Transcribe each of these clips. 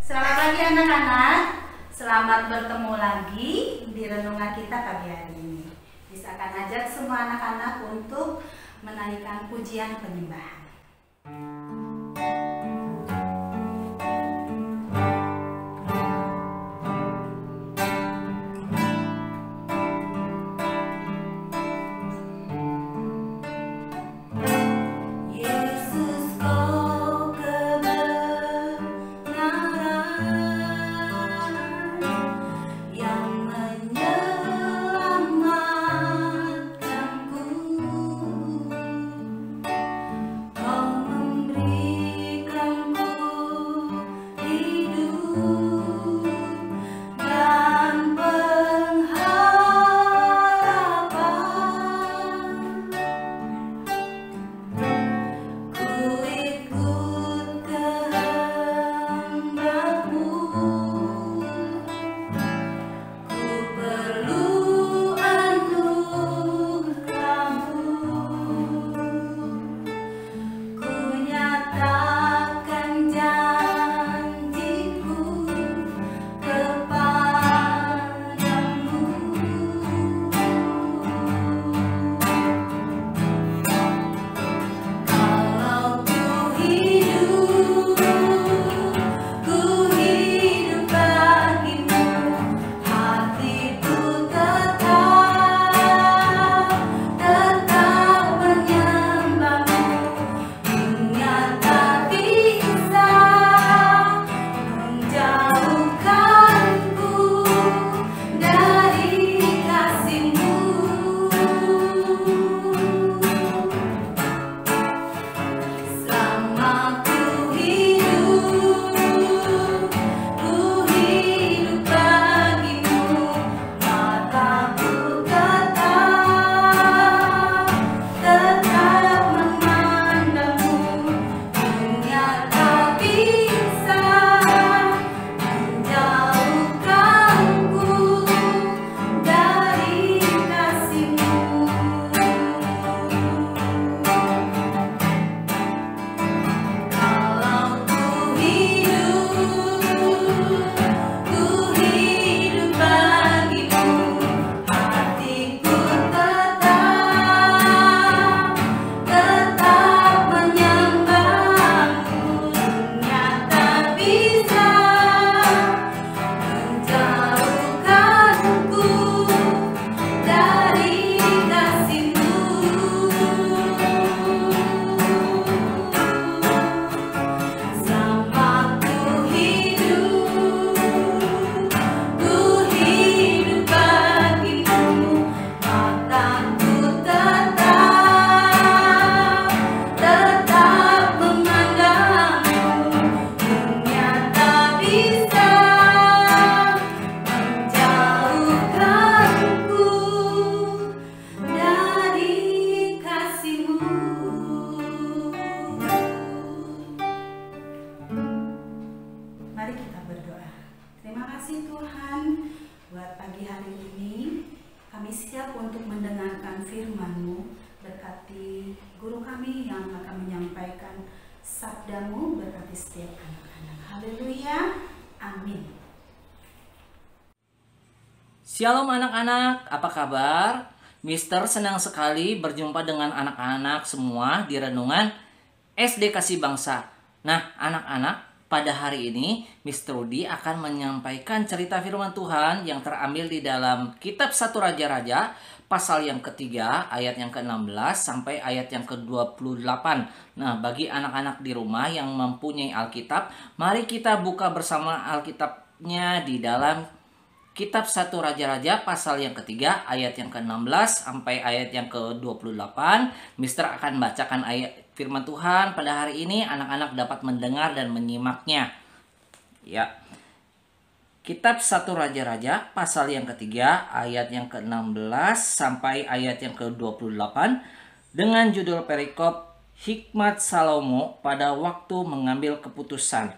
Selamat pagi anak-anak. Selamat bertemu lagi di renungan kita pagi hari ini. Bisa akan ajak semua anak-anak untuk menaikkan pujian penyembahan. Mari kita berdoa. Terima kasih Tuhan buat pagi hari ini. Kami siap untuk mendengarkan firman-Mu. Berkati guru kami yang akan menyampaikan sabda-Mu, berkati setiap anak-anak. Haleluya. Amin. Shalom anak-anak, apa kabar? Mister senang sekali berjumpa dengan anak-anak semua di renungan SD Kasih Bangsa. Nah, anak-anak, pada hari ini Mister Rudi akan menyampaikan cerita firman Tuhan yang terambil di dalam kitab 1 Raja-Raja pasal yang ketiga ayat yang ke-16 sampai ayat yang ke-28. Nah, bagi anak-anak di rumah yang mempunyai Alkitab, mari kita buka bersama Alkitabnya di dalam kitab 1 Raja-Raja pasal yang ketiga ayat yang ke-16 sampai ayat yang ke-28. Mister akan bacakan ayat firman Tuhan pada hari ini, anak-anak dapat mendengar dan menyimaknya. Ya. Kitab 1 Raja-Raja pasal yang ketiga ayat yang ke-16 sampai ayat yang ke-28 dengan judul perikop Hikmat Salomo pada waktu mengambil keputusan.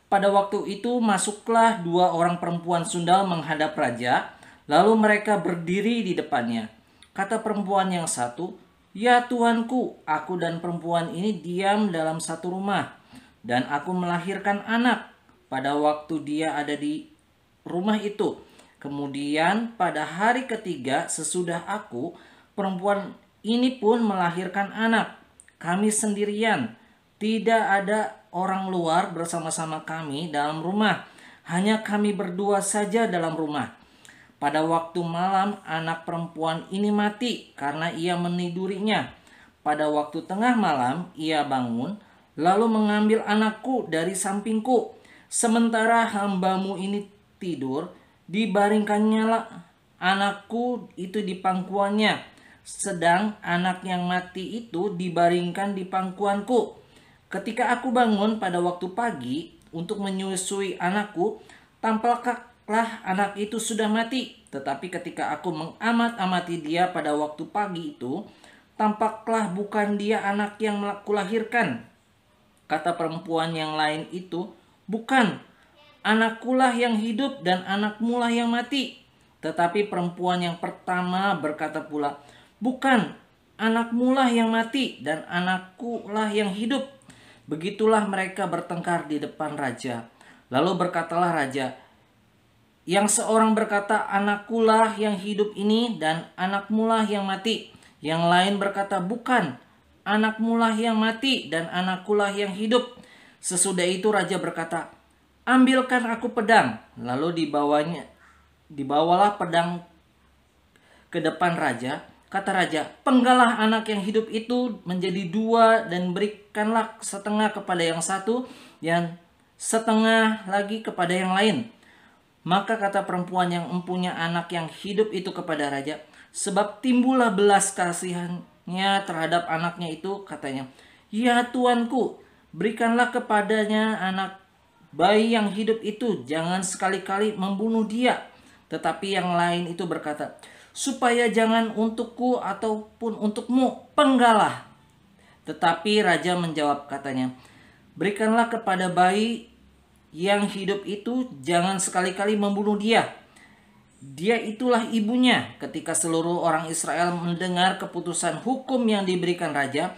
Pada waktu itu masuklah 2 orang perempuan sundal menghadap raja, lalu mereka berdiri di depannya. Kata perempuan yang satu, "Ya Tuanku, aku dan perempuan ini diam dalam satu rumah, dan aku melahirkan anak. pada waktu dia ada di rumah itu. Kemudian pada hari ketiga sesudah aku, perempuan ini pun melahirkan anak. Kami sendirian, tidak ada orang luar bersama-sama kami dalam rumah. Hanya kami berdua saja dalam rumah. Pada waktu malam anak perempuan ini mati karena ia menidurinya. Pada waktu tengah malam ia bangun, lalu mengambil anakku dari sampingku. Sementara hambamu ini tidur, dibaringkannya anakku itu di pangkuannya. Sedang anak yang mati itu dibaringkan di pangkuanku. Ketika aku bangun pada waktu pagi untuk menyusui anakku, tampaklah anak itu sudah mati. Tetapi ketika aku mengamat-amati dia pada waktu pagi itu, tampaklah bukan dia anak yang kulahirkan. Kata perempuan yang lain itu, bukan, anakkulah yang hidup dan anakmulah yang mati. Tetapi perempuan yang pertama berkata pula, bukan, anakmulah yang mati dan anakkulah yang hidup. Begitulah mereka bertengkar di depan raja. Lalu berkatalah raja, yang seorang berkata, anakkulah yang hidup ini dan anakmulah yang mati. Yang lain berkata, bukan, anakmulah yang mati dan anakkulah yang hidup. Sesudah itu raja berkata, ambilkan aku pedang. Lalu dibawalah pedang ke depan raja. Kata raja, penggalah anak yang hidup itu menjadi dua dan berikanlah setengah kepada yang satu dan setengah lagi kepada yang lain. Maka kata perempuan yang mempunyai anak yang hidup itu kepada raja, sebab timbullah belas kasihannya terhadap anaknya itu, katanya, ya tuanku, berikanlah kepadanya anak bayi yang hidup itu, jangan sekali-kali membunuh dia. Tetapi yang lain itu berkata, supaya jangan untukku ataupun untukmu, penggalah. Tetapi raja menjawab, katanya, berikanlah kepada bayi yang hidup itu, jangan sekali-kali membunuh dia. Dia itulah ibunya. Ketika seluruh orang Israel mendengar keputusan hukum yang diberikan raja,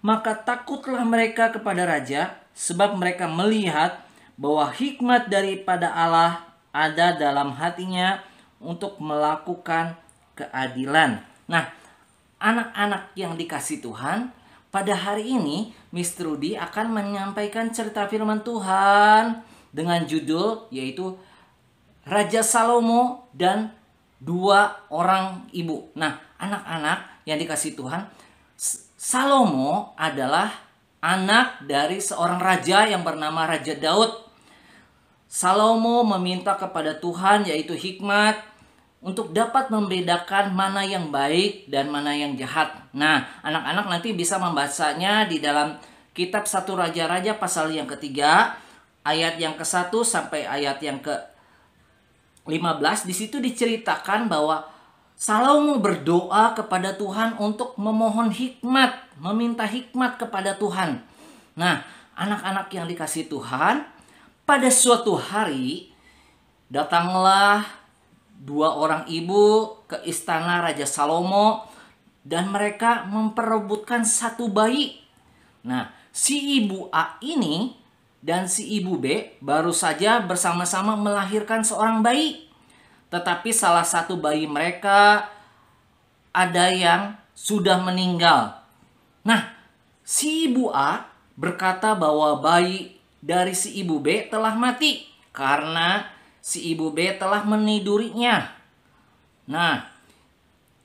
maka takutlah mereka kepada raja, sebab mereka melihat bahwa hikmat daripada Allah ada dalam hatinya untuk melakukan keadilan. Nah, anak-anak yang dikasih Tuhan, pada hari ini Miss Trudy akan menyampaikan cerita firman Tuhan dengan judul yaitu Raja Salomo dan dua orang ibu. Nah, anak-anak yang dikasih Tuhan, Salomo adalah anak dari seorang raja yang bernama Raja Daud. Salomo meminta kepada Tuhan yaitu hikmat untuk dapat membedakan mana yang baik dan mana yang jahat. Nah, anak-anak nanti bisa membacanya di dalam kitab 1 Raja-Raja pasal yang ketiga, ayat yang ke-1 sampai ayat yang ke-15. Di situ diceritakan bahwa Salomo berdoa kepada Tuhan untuk memohon hikmat, meminta hikmat kepada Tuhan. Nah, anak-anak yang dikasih Tuhan, pada suatu hari datanglah dua orang ibu ke istana Raja Salomo dan mereka memperebutkan satu bayi. Nah, si ibu A ini dan si ibu B baru saja bersama-sama melahirkan seorang bayi. Tetapi salah satu bayi mereka ada yang sudah meninggal. Nah, si ibu A berkata bahwa bayi dari si ibu B telah mati karena si ibu B telah menidurinya. Nah,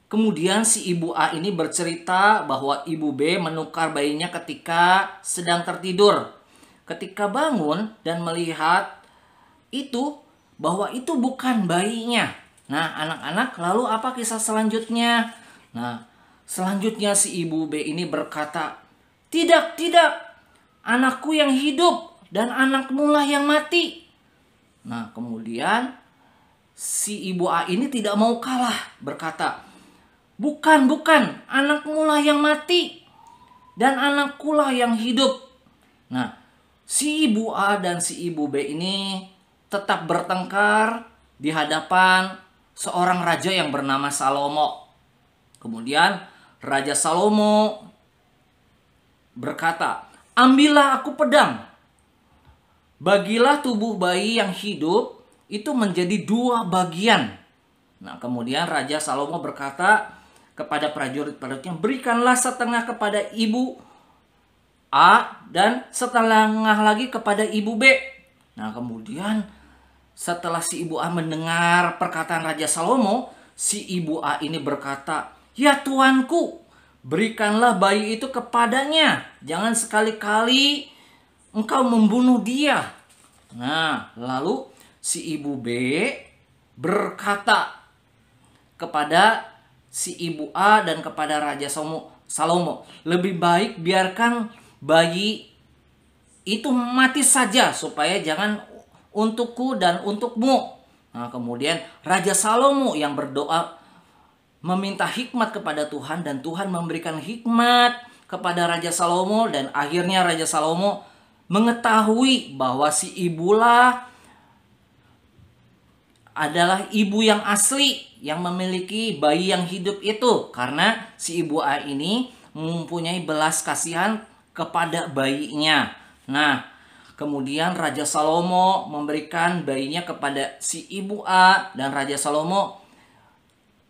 kemudian si ibu A ini bercerita bahwa ibu B menukar bayinya ketika sedang tertidur. Ketika bangun dan melihat itu, bahwa itu bukan bayinya. Nah, anak-anak, lalu apa kisah selanjutnya? Nah, selanjutnya si ibu B ini berkata, tidak, anakku yang hidup dan anakmu lah yang mati. Nah, kemudian si ibu A ini tidak mau kalah, berkata, bukan, anakmu lah yang mati dan anakku lah yang hidup. Nah, si ibu A dan si ibu B ini tetap bertengkar di hadapan seorang raja yang bernama Salomo. Kemudian Raja Salomo berkata, ambillah aku pedang. bagilah tubuh bayi yang hidup itu menjadi 2 bagian. Nah, kemudian Raja Salomo berkata kepada prajurit-prajuritnya, berikanlah setengah kepada ibu A dan setengah lagi kepada ibu B. Nah, kemudian setelah si ibu A mendengar perkataan Raja Salomo, si ibu A ini berkata, ya tuanku, berikanlah bayi itu kepadanya. Jangan sekali-kali engkau membunuh dia. Nah, lalu si ibu B berkata kepada si ibu A dan kepada Raja Salomo, lebih baik biarkan bayi itu mati saja supaya jangan untukku dan untukmu. Nah, kemudian Raja Salomo yang berdoa meminta hikmat kepada Tuhan, dan Tuhan memberikan hikmat kepada Raja Salomo, dan akhirnya Raja Salomo mengetahui bahwa si ibulah adalah ibu yang asli yang memiliki bayi yang hidup itu, karena si ibu A ini mempunyai belas kasihan kepada bayinya. Nah, kemudian Raja Salomo memberikan bayinya kepada si ibu A, dan Raja Salomo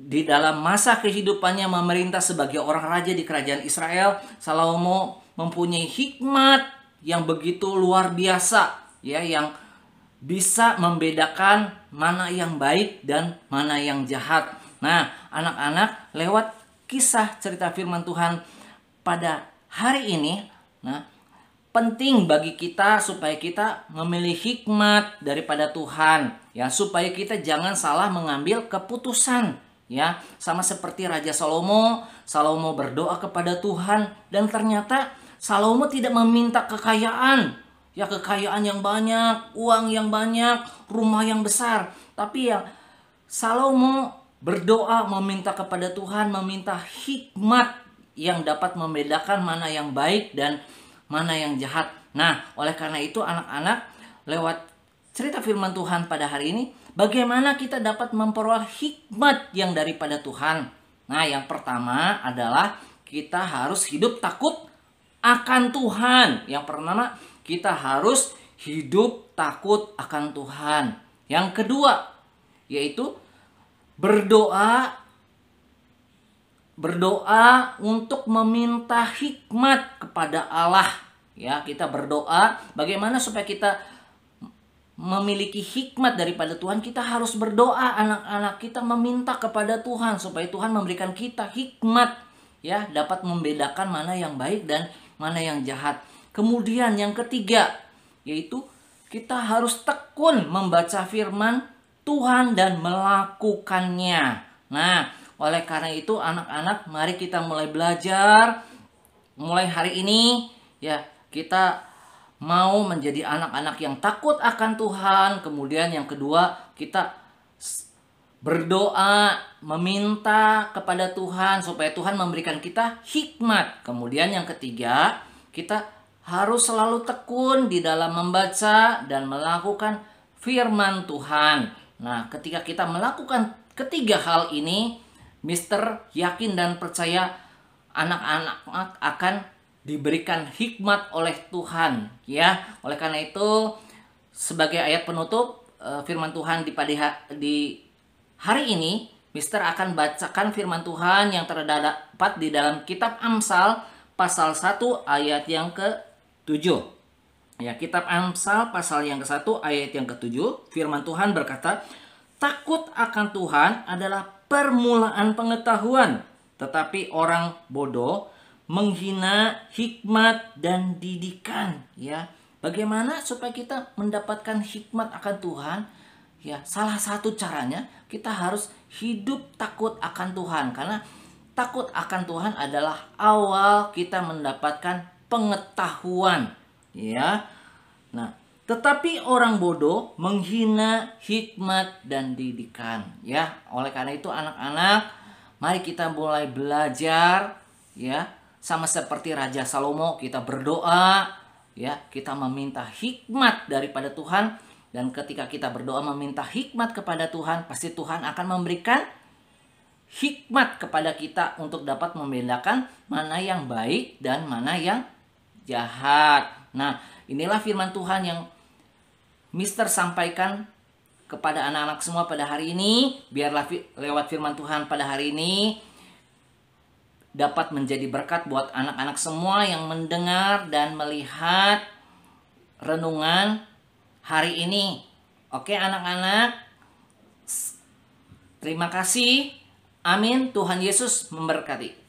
di dalam masa kehidupannya memerintah sebagai orang raja di kerajaan Israel. Salomo mempunyai hikmat yang begitu luar biasa, ya, yang bisa membedakan mana yang baik dan mana yang jahat. Nah, anak-anak, lewat kisah cerita firman Tuhan pada hari ini, nah, penting bagi kita supaya kita memilih hikmat daripada Tuhan, ya, supaya kita jangan salah mengambil keputusan, ya. Sama seperti Raja Salomo berdoa kepada Tuhan, dan ternyata Salomo tidak meminta kekayaan, ya, kekayaan yang banyak, uang yang banyak, rumah yang besar, tapi ya Salomo berdoa meminta kepada Tuhan, meminta hikmat yang dapat membedakan mana yang baik dan mana yang jahat. Nah, oleh karena itu anak-anak, lewat cerita firman Tuhan pada hari ini, bagaimana kita dapat memperoleh hikmat yang daripada Tuhan? Nah, yang pertama adalah kita harus hidup takut akan Tuhan. Yang pertama, kita harus hidup takut akan Tuhan. Yang kedua, yaitu berdoa untuk meminta hikmat kepada Allah. Ya, kita berdoa bagaimana supaya kita memiliki hikmat daripada Tuhan. Kita harus berdoa, anak-anak, kita meminta kepada Tuhan supaya Tuhan memberikan kita hikmat, ya, dapat membedakan mana yang baik dan mana yang jahat. Kemudian yang ketiga, yaitu kita harus tekun membaca firman Tuhan dan melakukannya. Nah, oleh karena itu anak-anak, mari kita mulai belajar. Mulai hari ini, ya, kita mau menjadi anak-anak yang takut akan Tuhan. Kemudian yang kedua, kita berdoa meminta kepada Tuhan supaya Tuhan memberikan kita hikmat. Kemudian yang ketiga, kita harus selalu tekun di dalam membaca dan melakukan firman Tuhan. Nah, ketika kita melakukan ketiga hal ini, Mister yakin dan percaya anak-anak akan diberikan hikmat oleh Tuhan, ya. Oleh karena itu, sebagai ayat penutup firman Tuhan di hari ini, Mister akan bacakan firman Tuhan yang terdapat di dalam kitab Amsal pasal 1 ayat yang ke-7. Ya, kitab Amsal pasal yang ke-1 ayat yang ke-7, firman Tuhan berkata, takut akan Tuhan adalah permulaan pengetahuan, tetapi orang bodoh menghina hikmat dan didikan. Ya, bagaimana supaya kita mendapatkan hikmat akan Tuhan? Ya, salah satu caranya kita harus hidup takut akan Tuhan, karena takut akan Tuhan adalah awal kita mendapatkan pengetahuan. Ya, nah, tetapi orang bodoh menghina hikmat dan didikan. Ya, oleh karena itu anak-anak, mari kita mulai belajar, ya, sama seperti Raja Salomo, kita berdoa, ya, kita meminta hikmat daripada Tuhan, dan ketika kita berdoa meminta hikmat kepada Tuhan, pasti Tuhan akan memberikan hikmat kepada kita untuk dapat membedakan mana yang baik dan mana yang jahat. Nah, inilah firman Tuhan yang Mister sampaikan kepada anak-anak semua pada hari ini. Biarlah lewat firman Tuhan pada hari ini dapat menjadi berkat buat anak-anak semua yang mendengar dan melihat renungan hari ini. Oke anak-anak, terima kasih. Amin. Tuhan Yesus memberkati.